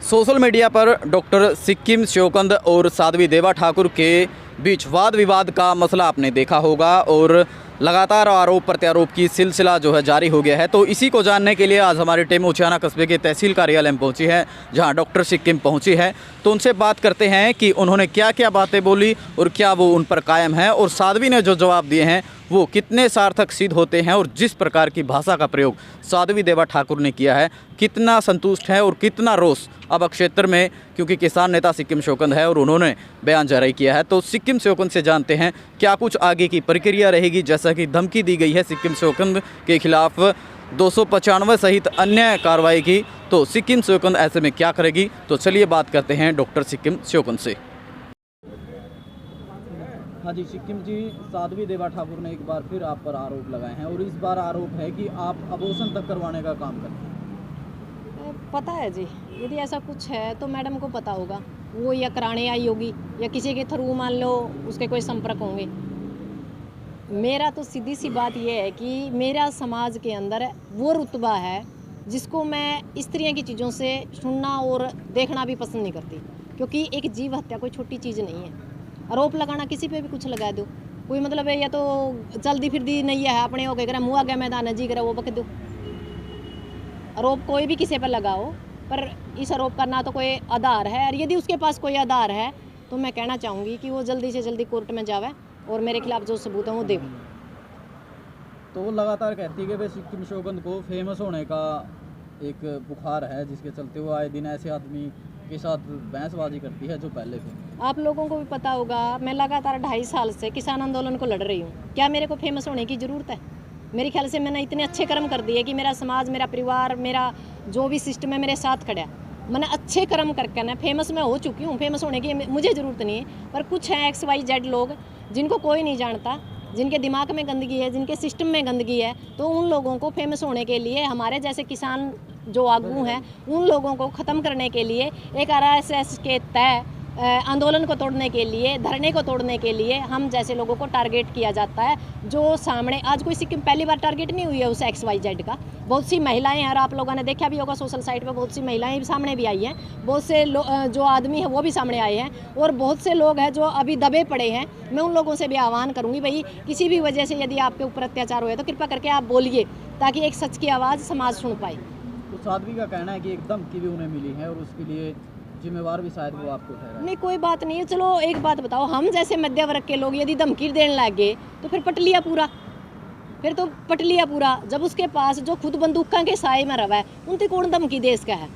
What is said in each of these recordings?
Social media पर doctor Sikkim Sheokand और साध्वी देवा ठाकुर के बीच वाद विवाद का मसला आपने देखा होगा और लगातार आरोप प्रत्यारोप की सिलसिला जो है जारी हो गया है। तो इसी को जानने के लिए आज हमारी टीम उचियाना कस्बे के तहसील कार्यालय में पहुंची है, जहां डॉक्टर सिक्किम पहुंची है। तो उनसे बात करते हैं कि उन्होंने क्या क्या बातें बोली और क्या वो उन पर कायम है, और साध्वी ने जो जवाब दिए हैं वो कितने सार्थक सिद्ध होते हैं, और जिस प्रकार की भाषा का प्रयोग साध्वी देवा ठाकुर ने किया है कितना संतुष्ट है और कितना रोष अब क्षेत्र में, क्योंकि किसान नेता सिक्किम श्योकंद है और उन्होंने बयान जारी किया है। तो सिक्किम श्योकंद से जानते हैं क्या कुछ आगे की प्रक्रिया रहेगी। जैसा कि धमकी दी गई है सिक्किम श्योकंद के खिलाफ 295 सहित अन्य कार्रवाई की, तो सिक्किम श्योकंद ऐसे में क्या करेगी। तो चलिए बात करते हैं डॉक्टर सिक्किम श्योकंद से। हाँ जी सिक्किम जी, साध्वी देवा ठाकुर ने एक बार फिर आप पर आरोप लगाए हैं और इस बार आरोप है कि आप अबॉर्शन तक करवाने का काम करते हैं। पता है जी, यदि ऐसा कुछ है तो मैडम को पता होगा, वो या कराने आई होगी या किसी के थ्रू मान लो उसके कोई संपर्क होंगे। मेरा तो सीधी सी बात यह है कि मेरा समाज के अंदर वो रुतबा है जिसको मैं इस तरह की चीज़ों से सुनना और देखना भी पसंद नहीं करती, क्योंकि एक जीव हत्या कोई छोटी चीज़ नहीं है। आरोप लगाना किसी पे भी कुछ लगा दो, कोई मतलब है या तो जल्दी फिर नहीं है अपने हो गए मुँह आ गया मैदान जी करे वो बक दो। आरोप कोई भी किसी पर लगाओ, पर इस आरोप का ना तो कोई आधार है, और यदि उसके पास कोई आधार है तो मैं कहना चाहूँगी कि वो जल्दी से जल्दी कोर्ट में जावे और मेरे खिलाफ जो सबूत है वो दे। तो वो लगातार कहती है कि भाई सिक्किम श्योकंद को फेमस होने का एक बुखार है, जिसके चलते वो आए दिन ऐसे आदमी के साथ बहसबाजी करती है जो पहले थे। आप लोगों को भी पता होगा, मैं लगातार 2.5 साल से किसान आंदोलन को लड़ रही हूँ। क्या मेरे को फेमस होने की ज़रूरत है? मेरे ख्याल से मैंने इतने अच्छे कर्म कर दिए कि मेरा समाज, मेरा परिवार, मेरा जो भी सिस्टम है मेरे साथ खड़ा। मैंने अच्छे कर्म करके ना फेमस मैं हो चुकी हूँ। फेमस होने की मुझे ज़रूरत नहीं है, पर कुछ हैं XYZ लोग जिनको कोई नहीं जानता, जिनके दिमाग में गंदगी है, जिनके सिस्टम में गंदगी है, तो उन लोगों को फेमस होने के लिए, हमारे जैसे किसान जो आगू हैं उन लोगों को ख़त्म करने के लिए, एक RSS के तय आंदोलन को तोड़ने के लिए, धरने को तोड़ने के लिए हम जैसे लोगों को टारगेट किया जाता है। जो सामने आज कोई सिक्किम पहली बार टारगेट नहीं हुई है उस XYZ का। बहुत सी महिलाएं हैं, और आप लोगों ने देखा भी होगा सोशल साइट पे, बहुत सी महिलाएं भी सामने भी आई हैं, बहुत से जो आदमी है वो भी सामने आए हैं, और बहुत से लोग हैं जो अभी दबे पड़े हैं। मैं उन लोगों से भी आह्वान करूँगी, भाई किसी भी वजह से यदि आपके ऊपर अत्याचार हुए तो कृपा करके आप बोलिए, ताकि एक सच की आवाज़ समाज सुन पाए। तो साध्वी का कहना है कि एक धमकी भी उन्हें मिली है और उसके लिए जिम्मेवार भी शायद वो आपको ठहरा है। नहीं, कोई बात नहीं है। चलो एक बात बताओ, हम जैसे मध्य वर्ग के लोग यदि धमकी देने लगे तो फिर पट लिया पूरा, फिर तो पट लिया पूरा। जब उसके पास जो खुद बंदूकों के साए में रवा है, उनकी कौन धमकी दे इसका है?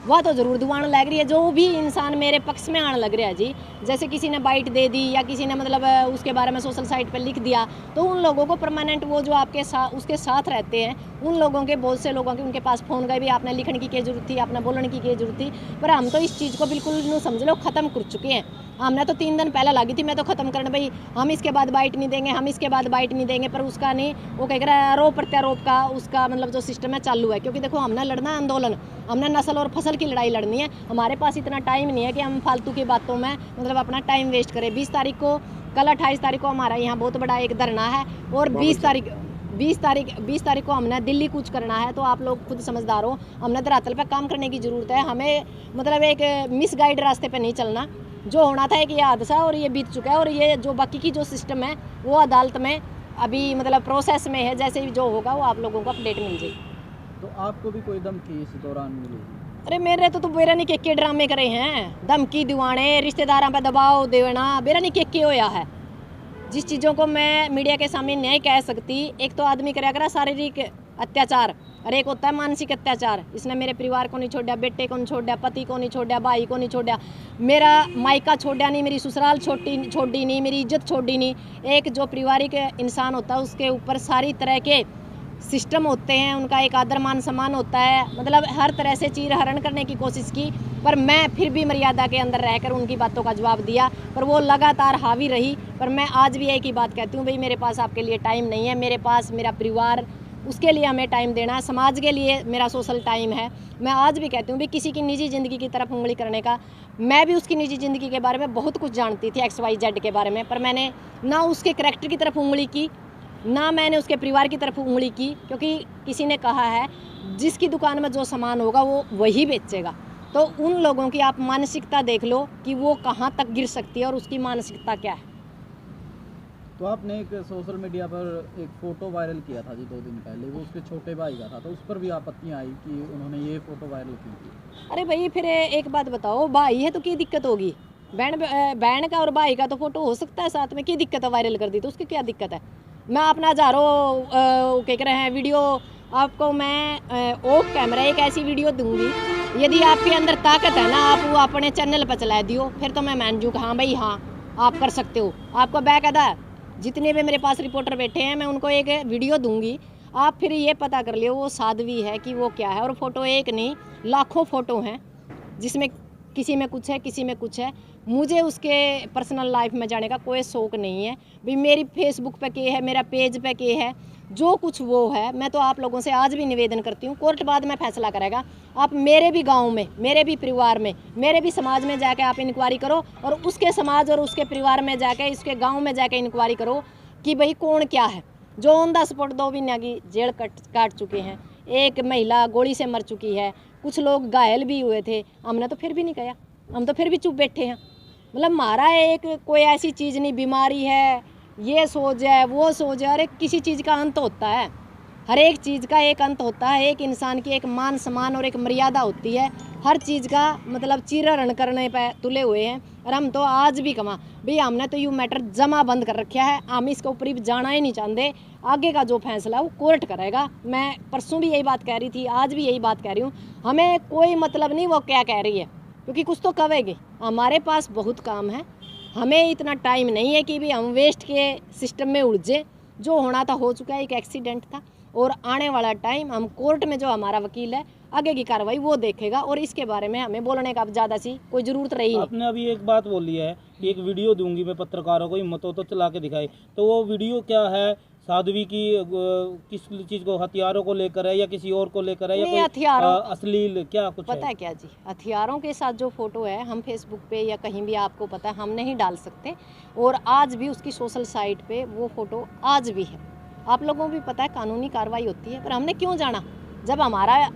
वह तो ज़रूर दुआन लग रही है। जो भी इंसान मेरे पक्ष में आने लग रहा है जी, जैसे किसी ने बाइट दे दी या किसी ने मतलब उसके बारे में सोशल साइट पर लिख दिया, तो उन लोगों को परमानेंट वो जो आपके साथ उसके साथ रहते हैं, उन लोगों के, बहुत से लोगों के उनके पास फ़ोन गए भी, आपने लिखने की क्या जरूरत थी, आपने बोलने की क्या जरूरत थी। पर हम तो इस चीज़ को बिल्कुल नो समझ लो ख़त्म कर चुके हैं। हमने तो 3 दिन पहले लगी थी मैं तो ख़त्म करने, भाई हम इसके बाद बाइट नहीं देंगे, हम इसके बाद बाइट नहीं देंगे, पर उसका नहीं, वो कह रहा है आरोप प्रत्यारोप का उसका मतलब जो सिस्टम है चालू है। क्योंकि देखो, हमने लड़ना है आंदोलन, हमने नस्ल और फसल की लड़ाई लड़नी है। हमारे पास इतना टाइम नहीं है कि हम फालतू की बातों में मतलब अपना टाइम वेस्ट करें। 20 तारीख को, कल 28 तारीख को हमारा यहाँ बहुत बड़ा एक धरना है, और 20 तारीख को हमने दिल्ली कूच करना है। तो आप लोग खुद समझदार हो, हमने धरातल पर काम करने की ज़रूरत है। हमें मतलब एक मिसगाइड रास्ते पे नहीं चलना। जो होना था कि ये हादसा और ये बीत चुका है, और ये जो बाकी की जो सिस्टम है वो अदालत में अभी मतलब प्रोसेस में है। जैसे भी जो होगा वो आप लोगों को अपडेट मिल जाएगी। तो आपको भी कोई धमकी इस दौरान मिली? अरे मेरे तो बेरा नहीं के ड्रामे करे हैं, धमकी दिवाने, रिश्तेदारों पर दबाव देना, बेरा नहीं के होया है। जिस चीज़ों को मैं मीडिया के सामने नहीं कह सकती, एक तो आदमी करा शारीरिक अत्याचार, और एक होता है मानसिक अत्याचार। इसने मेरे परिवार को नहीं छोड़ा, बेटे को नहीं छोड़ा, पति को नहीं छोड़ा, भाई को नहीं छोड़ा, मेरा मायका छोड़ा नहीं, मेरी ससुराल छोड़ी नहीं, मेरी इज्जत छोड़ी नहीं। एक जो पारिवारिक इंसान होता है उसके ऊपर सारी तरह के सिस्टम होते हैं, उनका एक आदर मान सम्मान होता है, मतलब हर तरह से चीर हरण करने की कोशिश की, पर मैं फिर भी मर्यादा के अंदर रहकर उनकी बातों का जवाब दिया, पर वो लगातार हावी रही। पर मैं आज भी एक ही बात कहती हूँ, भाई मेरे पास आपके लिए टाइम नहीं है, मेरे पास मेरा परिवार, उसके लिए हमें टाइम देना है, समाज के लिए मेरा सोशल टाइम है। मैं आज भी कहती हूँ भाई किसी की निजी ज़िंदगी की तरफ उंगली करने का, मैं भी उसकी निजी ज़िंदगी के बारे में बहुत कुछ जानती थी XYZ के बारे में, पर मैंने ना उसके करैक्टर की तरफ उंगली की, ना मैंने उसके परिवार की तरफ उंगली की। क्योंकि किसी ने कहा है जिसकी दुकान में जो सामान होगा वो वही बेचेगा, तो उन लोगों की आप मानसिकता देख लो कि वो कहाँ तक गिर सकती है और उसकी मानसिकता क्या है। तो आपने एक सोशल मीडिया पर एक फ़ोटो वायरल किया था जी 2 दिन पहले, वो उसके छोटे भाई का था, तो उस पर भी आपत्तियाँ आई कि उन्होंने ये फ़ोटो वायरल की थी। अरे भाई फिर एक बात बताओ, भाई है तो क्या दिक्कत होगी? बहन का और भाई का तो फोटो हो सकता है साथ में, क्या दिक्कत है? वायरल कर दी तो उसकी क्या दिक्कत है? मैं अपना हज़ारों क्या कह रहे हैं वीडियो आपको मैं ऑफ कैमरा एक ऐसी वीडियो दूंगी, यदि आपके अंदर ताकत है ना, आप वो अपने चैनल पर चला दियो, फिर तो मैं मान जू हाँ भाई हाँ आप कर सकते हो। आपको बाकायदा जितने भी मेरे पास रिपोर्टर बैठे हैं मैं उनको एक वीडियो दूंगी, आप फिर ये पता कर लियो वो साध्वी है कि वो क्या है। और फोटो एक नहीं लाखों फ़ोटो हैं जिसमें किसी में कुछ है किसी में कुछ है। मुझे उसके पर्सनल लाइफ में जाने का कोई शौक़ नहीं है भाई। मेरी फेसबुक पे के है, मेरा पेज पे के है, जो कुछ वो है। मैं तो आप लोगों से आज भी निवेदन करती हूँ, कोर्ट बाद में फैसला करेगा। आप मेरे भी गांव में, मेरे भी परिवार में, मेरे भी समाज में जाके आप इंक्वायरी करो और उसके समाज और उसके परिवार में जाके, इसके गाँव में जाके इंक्वायरी करो कि भाई कौन क्या है। जो ऑन द स्पॉट 2 महीने की जेल काट चुके हैं, एक महिला गोली से मर चुकी है, कुछ लोग घायल भी हुए थे, हमने तो फिर भी नहीं कहा, हम तो फिर भी चुप बैठे हैं। मतलब हमारा एक कोई ऐसी चीज़ नहीं, बीमारी है ये सोच है वो सोच है, अरे किसी चीज़ का अंत होता है, हर एक चीज़ का एक अंत होता है। एक इंसान की एक मान सम्मान और एक मर्यादा होती है। हर चीज़ का मतलब चीरहरण करने पे तुले हुए हैं। और हम तो आज भी कमा भाई, हमने तो यू मैटर जमा बंद कर रखा है, हम इसके ऊपर भी जाना ही नहीं चाहते। आगे का जो फैसला वो कोर्ट करेगा। मैं परसों भी यही बात कह रही थी, आज भी यही बात कह रही हूँ। हमें कोई मतलब नहीं वो क्या कह रही है, क्योंकि कुछ तो कहेगी। हमारे पास बहुत काम है, हमें इतना टाइम नहीं है कि भी हम वेस्ट के सिस्टम में उलझे। जो होना था हो चुका है, एक एक्सीडेंट था और आने वाला टाइम हम कोर्ट में जो हमारा वकील है आगे की कार्रवाई वो देखेगा और इसके बारे में हमें बोलने का अब ज़्यादा सी कोई ज़रूरत रही नहीं। आपने अभी एक बात बोली है कि एक वीडियो दूंगी मैं पत्रकारों को, हिम्मत हो तो चला के दिखाई, तो वो वीडियो क्या है? साध्वी की किस चीज़ को, हथियारों को लेकर है या किसी और को लेकर है, या कोई हथियारों अश्लील क्या कुछ पता है क्या जी? हथियारों के साथ जो फोटो है हम फेसबुक पे या कहीं भी आपको पता है हम नहीं डाल सकते, और आज भी उसकी सोशल साइट पे वो फोटो आज भी है। आप लोगों को भी पता है कानूनी कार्रवाई होती है, पर हमने क्यों जाना? जब हमारा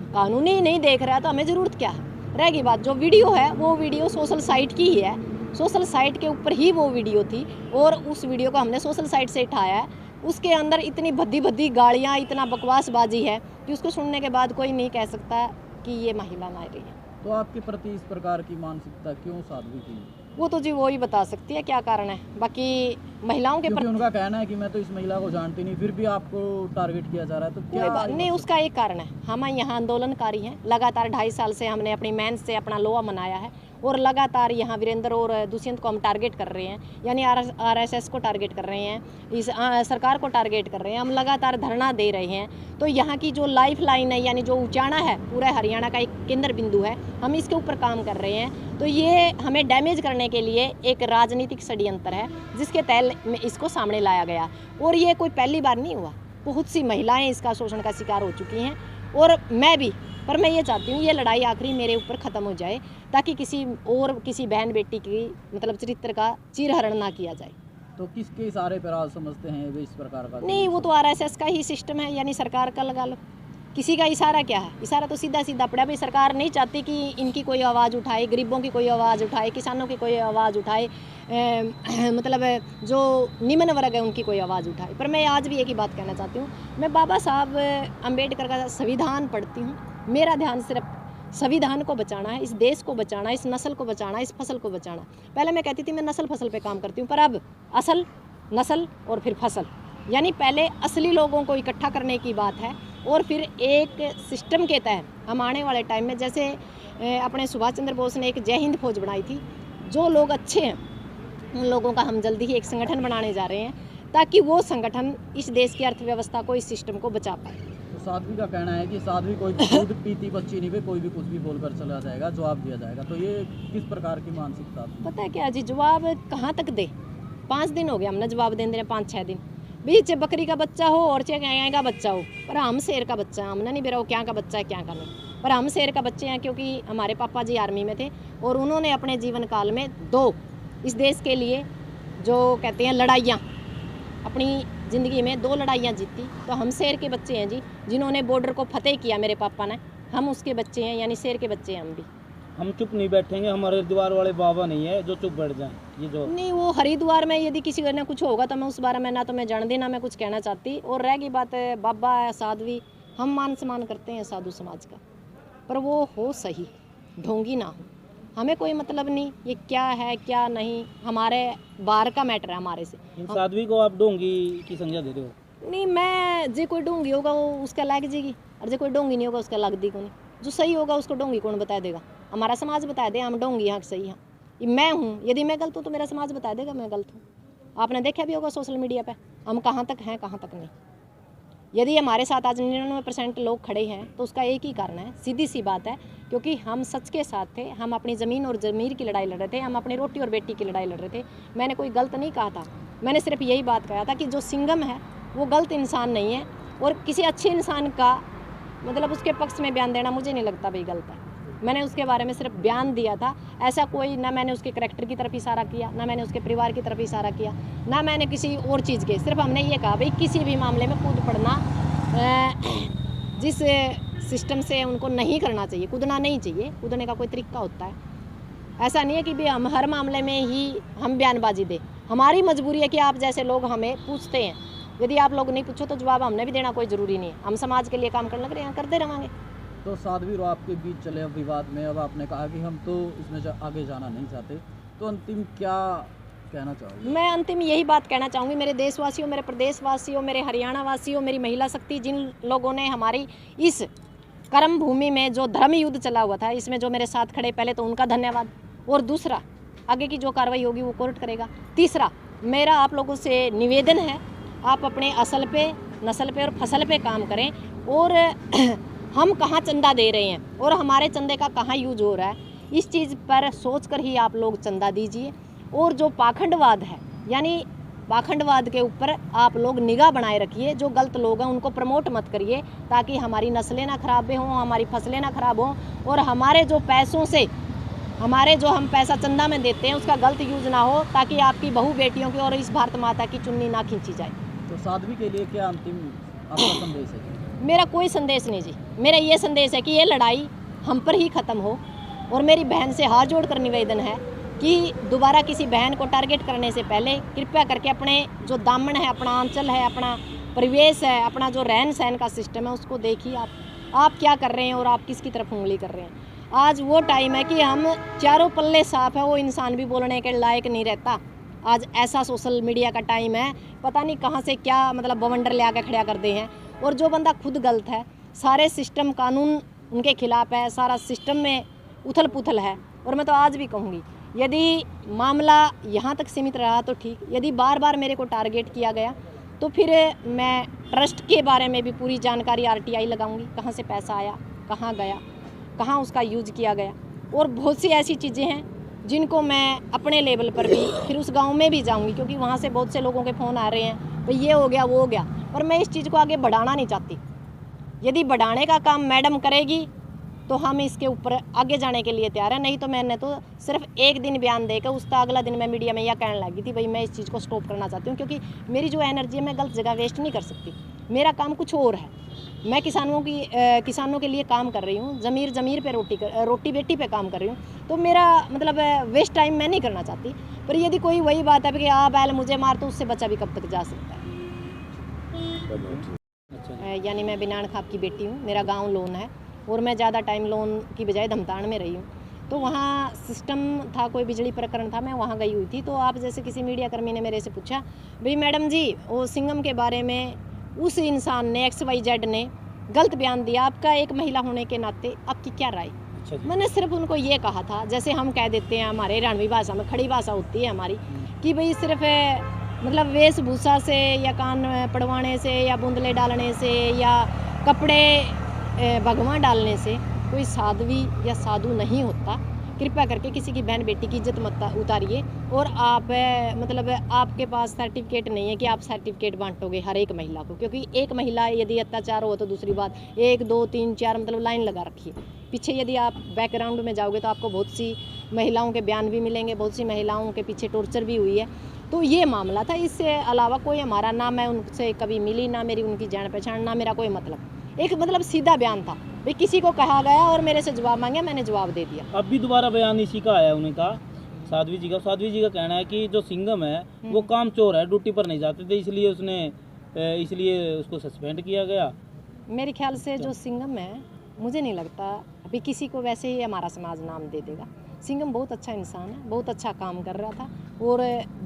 कानूनी नहीं देख रहा है तो हमें ज़रूरत क्या है? रहेगी बात, जो वीडियो है वो वीडियो सोशल साइट की ही है, सोशल साइट के ऊपर ही वो वीडियो थी और उस वीडियो को हमने सोशल साइट से उठाया है। उसके अंदर इतनी भद्दी भद्दी गालियाँ, इतना बकवासबाजी है कि उसको सुनने के बाद कोई नहीं कह सकता कि ये महिला नारी है। तो आपके प्रति इस प्रकार की मानसिकता क्यों साध्वी की? वो तो जी वो ही बता सकती है क्या कारण है। बाकी महिलाओं के क्योंकि उनका कहना है कि मैं तो इस महिला को जानती नहीं, फिर भी आपको टारगेट किया जा रहा है, तो क्या? नहीं, उसका एक कारण है, हम यहाँ आंदोलनकारी हैं। लगातार 2.5 साल से हमने अपनी मेहनत से अपना लोहा मनाया है और लगातार यहाँ वीरेंद्र और दुष्यंत को हम टारगेट कर रहे हैं, यानी RSS को टारगेट कर रहे हैं, इस सरकार को टारगेट कर रहे हैं। हम लगातार धरना दे रहे हैं। तो यहाँ की जो लाइफ लाइन है, यानी जो उचाना है, पूरा हरियाणा का एक केंद्र बिंदु है, हम इसके ऊपर काम कर रहे हैं। तो ये हमें डैमेज करने के लिए एक राजनीतिक षड्यंत्र है जिसके तहत इसको सामने लाया गया। और ये कोई पहली बार नहीं हुआ, बहुत सी महिलाएं इसका शोषण का शिकार हो चुकी हैं और मैं भी। पर मैं ये चाहती हूँ ये लड़ाई आखिरी मेरे ऊपर ख़त्म हो जाए, ताकि किसी बहन बेटी की मतलब चरित्र का चीरहरण ना किया जाए। तो किसके इशारे पर आप समझते हैं वे इस प्रकार का? नहीं, वो तो RSS का ही सिस्टम है, यानी सरकार का लगा लो। किसी का इशारा क्या है? इशारा तो सीधा सीधा पड़ा भाई। सरकार नहीं चाहती कि इनकी कोई आवाज़ उठाए, गरीबों की कोई आवाज़ उठाए, किसानों की कोई आवाज़ उठाए, मतलब जो निम्न वर्ग है उनकी कोई आवाज़ उठाए। पर मैं आज भी एक ही बात कहना चाहती हूँ, मैं बाबा साहब अम्बेडकर का संविधान पढ़ती हूँ। मेरा ध्यान सिर्फ संविधान को बचाना है, इस देश को बचाना है, इस नस्ल को बचाना है, इस फसल को बचाना। पहले मैं कहती थी मैं नस्ल फसल पे काम करती हूँ, पर अब असल, नस्ल और फिर फसल, यानी पहले असली लोगों को इकट्ठा करने की बात है और फिर एक सिस्टम के तहत हम आने वाले टाइम में, जैसे अपने सुभाष चंद्र बोस ने एक जय हिंद फौज बनाई थी, जो लोग अच्छे हैं उन लोगों का हम जल्दी ही एक संगठन बनाने जा रहे हैं, ताकि वो संगठन इस देश की अर्थव्यवस्था को, इस सिस्टम को बचा पाए। तो साध्वी का कहना है कि साध्वी कोई दूध पीती बच्ची नहीं, पे कोई भी कुछ भी बोलकर चला जाएगा, जवाब दिया जाएगा। तो ये किस प्रकार की मानसिकता? पता है क्या जी, जवाब कहाँ तक दे? 5 दिन हो गया हमने जवाब देने 5-6 दिन। बीच बकरी का बच्चा हो और चाहे गाय का बच्चा हो, पर हम शेर का बच्चा है। हमने नहीं बेरा वो क्या का बच्चा है क्या का नहीं, पर हम शेर का बच्चे हैं, क्योंकि हमारे पापा जी आर्मी में थे और उन्होंने अपने जीवन काल में 2 इस देश के लिए जो कहते हैं लड़ाइयाँ, अपनी ज़िंदगी में 2 लड़ाइयाँ जीती। तो हम शेर के बच्चे हैं जी, जिन्होंने बॉर्डर को फतेह किया मेरे पापा ने। हम उसके बच्चे हैं, यानी शेर के बच्चे हैं हम भी। हम चुप नहीं बैठेंगे, हम हरिद्वार वाले बाबा नहीं है जो चुप बैठ जाएं। ये जो नहीं, वो हरिद्वार में यदि किसी को ना कुछ होगा तो मैं उस बारे में ना तो मैं जानती ना मैं कुछ कहना चाहती। और रह गई बात है बाबा है साध्वी, हम मान सम्मान करते हैं साधु समाज का, पर वो हो सही, ढोंगी ना हो। हमें कोई मतलब नहीं ये क्या है क्या नहीं, हमारे बाहर का मैटर है हमारे से। इन साध्वी को आप डोंगी की संज्ञा दे रहे हो? नहीं, मैं जे कोई ढोंगी होगा वो उसका लग जाएगी, और जे कोई ढोंगी नहीं होगा उसका लग दी कौन। जो सही होगा उसको ढोंगी कौन बता देगा? हमारा समाज बता दे हम ढोंगी यहाँ सही हैं। ये मैं हूँ, यदि मैं गलत हूँ तो मेरा समाज बता देगा मैं गलत हूँ। आपने देखा भी होगा सोशल मीडिया पे हम कहाँ तक हैं कहाँ तक नहीं। यदि हमारे साथ आज 99% लोग खड़े हैं तो उसका एक ही कारण है, सीधी सी बात है, क्योंकि हम सच के साथ थे। हम अपनी ज़मीन और ज़मीर की लड़ाई लड़ रहे थे, हम अपनी रोटी और बेटी की लड़ाई लड़ रहे थे। मैंने कोई गलत नहीं कहा था, मैंने सिर्फ यही बात कहा था कि जो सिंघम है वो गलत इंसान नहीं है, और किसी अच्छे इंसान का मतलब उसके पक्ष में बयान देना मुझे नहीं लगता भाई गलत है। मैंने उसके बारे में सिर्फ बयान दिया था, ऐसा कोई ना मैंने उसके करैक्टर की तरफ इशारा किया, ना मैंने उसके परिवार की तरफ इशारा किया, ना मैंने किसी और चीज़ के। सिर्फ हमने ये कहा भाई किसी भी मामले में कूद पड़ना जिस सिस्टम से उनको नहीं करना चाहिए, कूदना नहीं चाहिए। कूदने का कोई तरीका होता है, ऐसा नहीं है कि भाई हम हर मामले में ही हम बयानबाजी दें। हमारी मजबूरी है कि आप जैसे लोग हमें पूछते हैं, यदि आप लोग नहीं पूछो तो जवाब हमने भी देना कोई ज़रूरी नहीं है। हम समाज के लिए काम करने लग रहे हैं, करते रहेंगे। तो साध्वी और आपके बीच चले अब विवाद में, अब आपने कहा कि हम तो इसमें आगे जाना नहीं चाहते, तो अंतिम क्या कहना चाहोगे? मैं अंतिम यही बात कहना चाहूँगी मेरे देशवासियों, मेरे प्रदेशवासियों, मेरे हरियाणा वासियों, मेरी महिला शक्ति, जिन लोगों ने हमारी इस कर्म भूमि में जो धर्म युद्ध चला हुआ था इसमें जो मेरे साथ खड़े, पहले तो उनका धन्यवाद। और दूसरा, आगे की जो कार्रवाई होगी वो कोर्ट करेगा। तीसरा, मेरा आप लोगों से निवेदन है, आप अपने असल पे, नस्ल पे और फसल पे काम करें, और हम कहाँ चंदा दे रहे हैं और हमारे चंदे का कहाँ यूज हो रहा है, इस चीज़ पर सोच कर ही आप लोग चंदा दीजिए। और जो पाखंडवाद है, यानी पाखंडवाद के ऊपर आप लोग निगाह बनाए रखिए। जो गलत लोग हैं उनको प्रमोट मत करिए, ताकि हमारी नस्लें ना खराब हों, हमारी फसलें ना खराब हों, और हमारे जो पैसों से, हमारे जो हम पैसा चंदा में देते हैं उसका गलत यूज ना हो, ताकि आपकी बहू बेटियों की और इस भारत माता की चुन्नी ना खींची जाए। तो साध्वी के लिए क्या अंतिम आपका संदेश है? मेरा कोई संदेश नहीं जी, मेरा ये संदेश है कि ये लड़ाई हम पर ही ख़त्म हो। और मेरी बहन से हाथ जोड़कर निवेदन है कि दोबारा किसी बहन को टारगेट करने से पहले कृपया करके अपने जो दामन है, अपना आंचल है, अपना परिवेश है, अपना जो रहन सहन का सिस्टम है उसको देखिए आप क्या कर रहे हैं और आप किसकी तरफ उंगली कर रहे हैं। आज वो टाइम है कि हम चारों पल्ले साफ है, वो इंसान भी बोलने के लायक नहीं रहता। आज ऐसा सोशल मीडिया का टाइम है, पता नहीं कहाँ से क्या मतलब बवंडर ले आके खड़ा कर दे हैं। और जो बंदा खुद गलत है, सारे सिस्टम कानून उनके खिलाफ है, सारा सिस्टम में उथल पुथल है। और मैं तो आज भी कहूँगी, यदि मामला यहाँ तक सीमित रहा तो ठीक, यदि बार बार मेरे को टारगेट किया गया तो फिर मैं ट्रस्ट के बारे में भी पूरी जानकारी RTI लगाऊंगी, कहाँ से पैसा आया, कहाँ गया, कहाँ उसका यूज किया गया। और बहुत सी ऐसी चीज़ें हैं जिनको मैं अपने लेवल पर भी फिर उस गांव में भी जाऊंगी, क्योंकि वहाँ से बहुत से लोगों के फ़ोन आ रहे हैं, भाई ये हो गया वो हो गया, पर मैं इस चीज़ को आगे बढ़ाना नहीं चाहती। यदि बढ़ाने का काम मैडम करेगी तो हम इसके ऊपर आगे जाने के लिए तैयार है। नहीं तो मैंने तो सिर्फ एक दिन बयान देकर उसका अगला दिन मैं मीडिया में यह कहने लगी थी, भाई मैं इस चीज़ को स्टॉप करना चाहती हूँ, क्योंकि मेरी जो एनर्जी है मैं गलत जगह वेस्ट नहीं कर सकती। मेरा काम कुछ और है, मैं किसानों के लिए काम कर रही हूँ, ज़मीर पे रोटी बेटी पे काम कर रही हूँ। तो मेरा मतलब वेस्ट टाइम मैं नहीं करना चाहती। पर यदि कोई वही बात है कि आप बैल मुझे मार, तो उससे बच्चा भी कब तक जा सकता है। यानी मैं बिनान खाप की बेटी हूँ, मेरा गाँव लोन है और मैं ज़्यादा टाइम लोन की बजाय धमतान में रही हूँ। तो वहाँ सिस्टम था, कोई बिजली प्रकरण था, मैं वहाँ गई हुई थी। तो आप जैसे किसी मीडिया कर्मी ने मेरे से पूछा, भाई मैडम जी वो सिंघम के बारे में उस इंसान ने XYZ ने गलत बयान दिया, आपका एक महिला होने के नाते आपकी क्या राय? मैंने सिर्फ उनको ये कहा था, जैसे हम कह देते हैं हमारे हरियाणवी भाषा में खड़ी भाषा होती है हमारी, कि भाई सिर्फ मतलब वेशभूषा से या कान पड़वाने से या बूंदले डालने से या कपड़े भगवान डालने से कोई साध्वी या साधु नहीं होता। कृपया करके किसी की बहन बेटी की इज्जत मत उतारिए। और आप मतलब आपके पास सर्टिफिकेट नहीं है कि आप सर्टिफिकेट बांटोगे हर एक महिला को, क्योंकि एक महिला यदि अत्याचार हो तो दूसरी बात 1 2 3 4 मतलब लाइन लगा रखी है पीछे। यदि आप बैकग्राउंड में जाओगे तो आपको बहुत सी महिलाओं के बयान भी मिलेंगे, बहुत सी महिलाओं के पीछे टॉर्चर भी हुई है। तो ये मामला था, इससे अलावा कोई हमारा ना मैं उनसे कभी मिली, ना मेरी उनकी जान पहचान, ना मेरा कोई मतलब, एक मतलब सीधा बयान था। भाई किसी को कहा गया और मेरे से जवाब मांगे, मैंने जवाब दे दिया। अब भी दोबारा बयान इसी का आया उन्हें कहा साध्वी जी का कहना है कि जो सिंघम है वो काम चोर है, ड्यूटी पर नहीं जाते थे, इसलिए उसको सस्पेंड किया गया। मेरे ख्याल से जो सिंघम है, मुझे नहीं लगता अभी किसी को वैसे ही हमारा समाज नाम दे देगा। सिंघम बहुत अच्छा इंसान है, बहुत अच्छा काम कर रहा था। और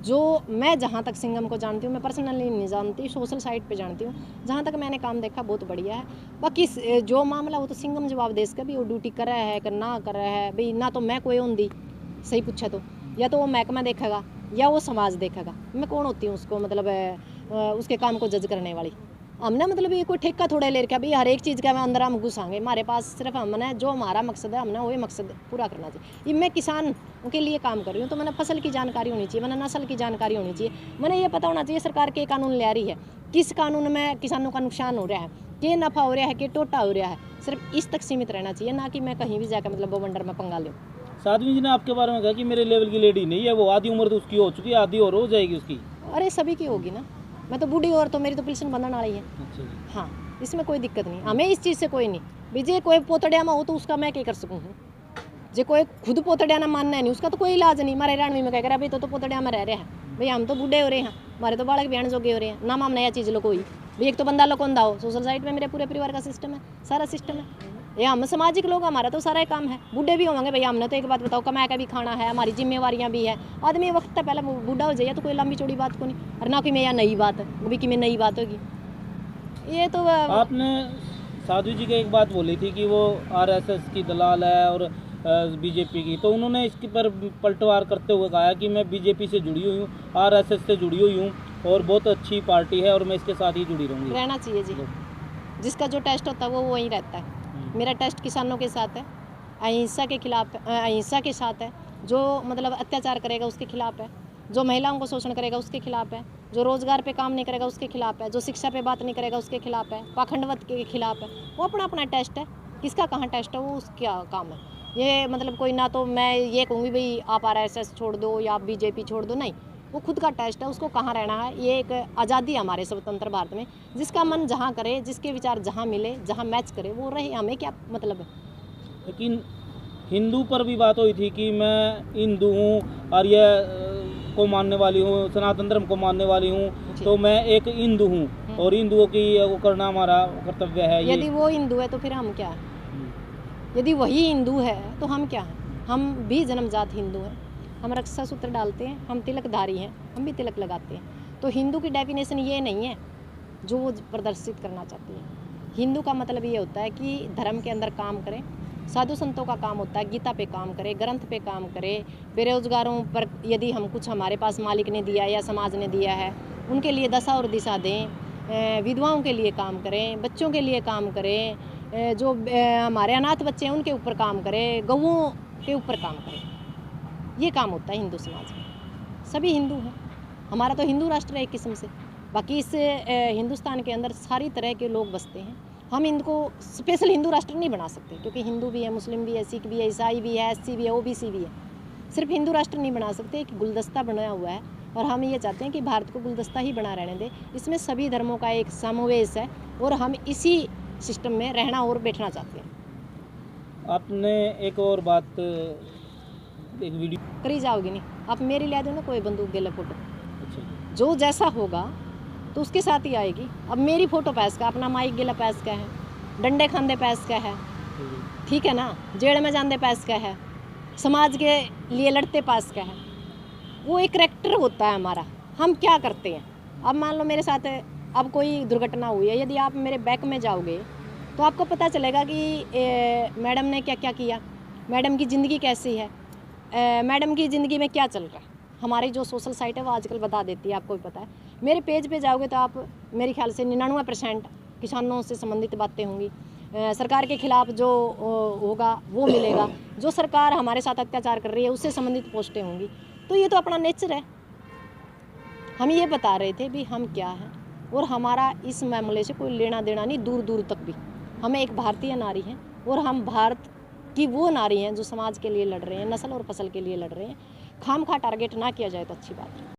जो मैं जहाँ तक सिंघम को जानती हूँ, मैं पर्सनली नहीं जानती, सोशल साइट पे जानती हूँ, जहाँ तक मैंने काम देखा बहुत बढ़िया है। बाकी जो मामला वो तो सिंघम जवाब दे इसका भी, वो ड्यूटी कर रहा है कि ना कर रहा है भाई, ना तो मैं कोई होंगी सही पूछे तो, या तो वो महकमा देखेगा या वो समाज देखेगा। मैं कौन होती हूँ उसको मतलब उसके काम को जज करने वाली। हमने मतलब ये कोई ठेका थोड़ा ले रखा भाई हर एक चीज़ का मैं अंदर हम घुसाएंगे। हमारे पास सिर्फ हमने जो हमारा मकसद है, हमने वही मकसद पूरा करना चाहिए। ये मैं किसान के लिए काम कर रही हूँ, तो मैंने फसल की जानकारी होनी चाहिए, मैंने नस्ल की जानकारी होनी चाहिए, मैंने ये पता होना चाहिए सरकार के कानून ले आ रही है, किस कानून में किसानों का नुकसान हो रहा है, के नफ़ा हो रहा है, के टोटा हो रहा है। सिर्फ इस तक सीमित रहना चाहिए, ना कि मैं कहीं भी जाकर मतलब बवंडर में पंगा लूँ। साध्वी जी ने आपके बारे में कहा कि मेरे लेवल की लेडी नहीं है वो, आधी उम्र तो उसकी हो चुकी है, आधी और हो जाएगी उसकी। अरे सभी की होगी ना, मैं तो बूढ़ी और तो मेरी तो पेंशन बंधन वाली है। अच्छा जी। हाँ, इसमें कोई दिक्कत नहीं, हमें इस चीज़ से कोई नहीं। विजय कोई पोतड़िया में हो तो उसका मैं क्या कर सकूँ? जो कोई खुद पोतड़िया ना मानना है नहीं, उसका तो कोई इलाज नहीं। हमारे रणवी में कह कर अभी तो पोतड़िया में रह रहे हैं भाई, हम तो बूढ़े हो रहे हैं, हमारे तो बालक बयान जोगे हो रहे हैं, ना हम नया चीज़ लो कोई भाई। एक तो बंदा लो कौन दाओ, सोशल साइट में मेरे पूरे परिवार का सिस्टम है, सारा सिस्टम है। ये हम सामाजिक लोग, हमारा तो सारा काम है। बूढ़े भी होंगे भाई, हमने तो एक बात बताओ, कमा का भी खाना है, हमारी जिम्मेवारियाँ भी है। आदमी वक्त तक पहले बूढ़ा हो जाए तो कोई लंबी चौड़ी बात को नहीं, और ना कि मैं यहाँ नई बात है वो भी कि मैं नई बात होगी। ये तो आपने साध्वी जी की एक बात बोली थी कि वो आरएसएस की दलाल है और बीजेपी की, तो उन्होंने इसके पर पलटवार करते हुए कहा कि मैं बीजेपी से जुड़ी हुई हूँ, आरएसएस से जुड़ी हुई हूँ और बहुत अच्छी पार्टी है और मैं इसके साथ ही जुड़ी रहूँगी। रहना चाहिए जी, जिसका जो टेस्ट होता है वो वहीं रहता है। मेरा टेस्ट किसानों के साथ है, अहिंसा के खिलाफ, अहिंसा के साथ है, जो मतलब अत्याचार करेगा उसके खिलाफ है, जो महिलाओं को शोषण करेगा उसके खिलाफ है, जो रोजगार पे काम नहीं करेगा उसके खिलाफ है, जो शिक्षा पे बात नहीं करेगा उसके खिलाफ है, पाखंडवत के खिलाफ है। वो अपना अपना टेस्ट है, किसका कहाँ टेस्ट है वो उसका काम है। ये मतलब कोई ना तो मैं ये कहूँगी भाई आप आरएसएस छोड़ दो या आप बीजेपी छोड़ दो, नहीं, वो खुद का टेस्ट है, उसको कहाँ रहना है। ये एक आज़ादी है हमारे स्वतंत्र भारत में, जिसका मन जहाँ करे, जिसके विचार जहाँ मिले, जहाँ मैच करे वो रहे, हमें क्या मतलब है। लेकिन हिंदू पर भी बात हुई थी कि मैं हिंदू हूँ और ये को मानने वाली हूँ, सनातन धर्म को मानने वाली हूँ, तो मैं एक हिंदू हूँ और हिंदुओं की वो करना हमारा कर्तव्य है। यदि वो हिंदू है तो फिर हम क्या है? यदि वही हिंदू है तो हम क्या हैं? हम भी जन्मजात हिंदू हैं, हम रक्षा सूत्र डालते हैं, हम तिलकधारी हैं, हम भी तिलक लगाते हैं। तो हिंदू की डेफिनेशन ये नहीं है जो वो प्रदर्शित करना चाहती है। हिंदू का मतलब ये होता है कि धर्म के अंदर काम करें, साधु संतों का काम होता है गीता पे काम करें, ग्रंथ पे काम करें, बेरोजगारों पर यदि हम कुछ हमारे पास मालिक ने दिया या समाज ने दिया है उनके लिए दशा और दिशा दें, विधवाओं के लिए काम करें, बच्चों के लिए काम करें, जो हमारे अनाथ बच्चे हैं उनके ऊपर काम करें, गऊओं के ऊपर काम करें। ये काम होता है हिंदू समाज में। सभी हिंदू हैं, हमारा तो हिंदू राष्ट्र है एक किस्म से। बाकी इस हिंदुस्तान के अंदर सारी तरह के लोग बसते हैं। हम इनको स्पेशल हिंदू राष्ट्र नहीं बना सकते, क्योंकि हिंदू भी है, मुस्लिम भी है, सिख भी है, ईसाई भी है, एससी भी है, ओबीसी भी है। सिर्फ हिंदू राष्ट्र नहीं बना सकते, एक गुलदस्ता बनाया हुआ है और हम ये चाहते हैं कि भारत को गुलदस्ता ही बना रहने दें। इसमें सभी धर्मों का एक समावेश है और हम इसी सिस्टम में रहना और बैठना चाहते हैं। आपने एक और बात, एक वीडियो करी जाओगी नहीं, आप मेरी ले दो ना कोई बंदूक गेला फोटो, अच्छा जो जैसा होगा तो उसके साथ ही आएगी। अब मेरी फोटो पैस का, अपना माइक गिला पैस का है, डंडे खांदे पैस का है, ठीक है ना, जेड़ में जांदे पैस का है, समाज के लिए लड़ते पैस का है। वो एक करैक्टर होता है हमारा, हम क्या करते हैं। अब मान लो मेरे साथ अब कोई दुर्घटना हुई है, यदि आप मेरे बैक में जाओगे तो आपको पता चलेगा कि मैडम ने क्या क्या किया, मैडम की ज़िंदगी कैसी है, मैडम की ज़िंदगी में क्या चल रहा है। हमारी जो सोशल साइट है वो आजकल बता देती है, आपको भी पता है। मेरे पेज पे जाओगे तो आप मेरे ख्याल से 99% किसानों से संबंधित बातें होंगी, सरकार के खिलाफ जो होगा वो मिलेगा, जो सरकार हमारे साथ अत्याचार कर रही है उससे संबंधित पोस्टें होंगी। तो ये तो अपना नेचर है। हम ये बता रहे थे भी हम क्या हैं और हमारा इस मामले से कोई लेना देना नहीं, दूर दूर तक भी। हमें एक भारतीय नारी हैं और हम भारत की वो नारी हैं जो समाज के लिए लड़ रहे हैं, नस्ल और फसल के लिए लड़ रहे हैं। खामखा टारगेट ना किया जाए तो अच्छी बात है।